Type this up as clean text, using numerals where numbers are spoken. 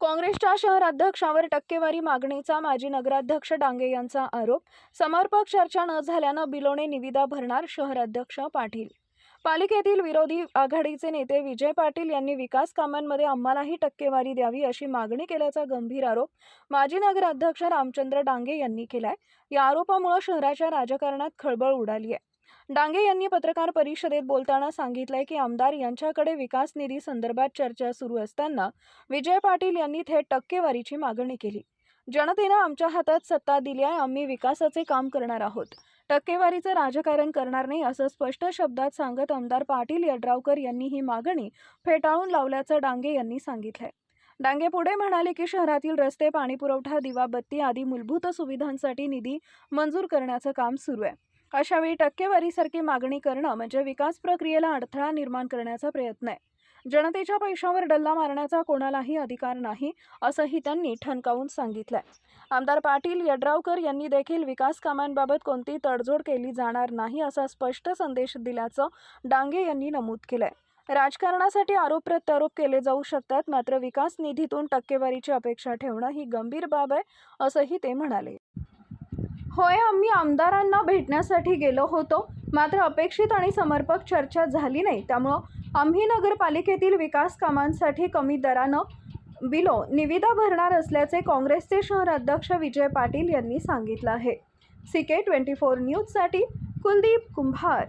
काँग्रेसच्या शहर अध्यक्षावर टक्केवारी मागणीचा माजी नगराध्यक्ष डांगे यांचा आरोप। समर्पक चर्चा न झाल्यानं बिलोणे निविदा भरणार शहर अध्यक्ष पाटील। पालिकेतील विरोधी आघाडीचे नेते विजय पाटील यांनी विकास कामांमध्ये आम्हालाही टक्केवारी द्यावी अशी मागणी केल्याचा गंभीर आरोप माजी नगराध्यक्ष रामचंद्र डांगे यांनी केलाय। या आरोपामुळे शहराच्या राजकारणात खळबळ उडाली आहे। डांगे यांनी पत्रकार परिषदेत बोलताना सांगितलंय की आमदार यांच्याकडे विकास निधी संदर्भात चर्चा सुरू असताना विजय पाटील यांनी थेट टक्केवारीची मागणी केली। जनतेनं आमच्या हातात सत्ता दिली आहे, आम्ही विकासाचे काम करणार आहोत, टक्केवारीचं राजकारण करणार नाही असं स्पष्ट शब्दात सांगत आमदार पाटील यड्रावकर यांनी ही मागणी फेटाळून लावल्याचं डांगे यांनी सांगितलंय। डांगे पुढे म्हणाले की शहरातील रस्ते, पाणीपुरवठा, दिवाबत्ती आदी मूलभूत सुविधांसाठी निधी मंजूर करण्याचं काम सुरू आहे। अशावेळी टक्केवारीसारखी मागणी करणं म्हणजे विकास प्रक्रियेला अडथळा निर्माण करण्याचा प्रयत्न आहे। जनतेच्या पैशावर डल्ला मारण्याचा कोणालाही अधिकार नाही असंही त्यांनी ठणकावून सांगितलंय। आमदार पाटील यड्रावकर यांनी देखील विकास कामांबाबत कोणती तडजोड केली जाणार नाही असा स्पष्ट संदेश दिल्याचं डांगे यांनी नमूद केलंय। राजकारणासाठी आरोप प्रत्यारोप केले जाऊ शकतात, मात्र विकास निधीतून टक्केवारीची अपेक्षा ठेवणं ही गंभीर बाब आहे असंही ते म्हणाले। होय, आम्ही आमदारांना भेटण्यासाठी गेलो होतो, मात्र अपेक्षित आणि समर्पक चर्चा झाली नाही। त्यामुळे आम्ही नगरपालिकेतील विकास कामांसाठी कमी दरानं निविदा भरणार असल्याचे काँग्रेसचे शहर अध्यक्ष विजय पाटील यांनी सांगितलं आहे। CK24 न्यूजसाठी कुलदीप कुंभार।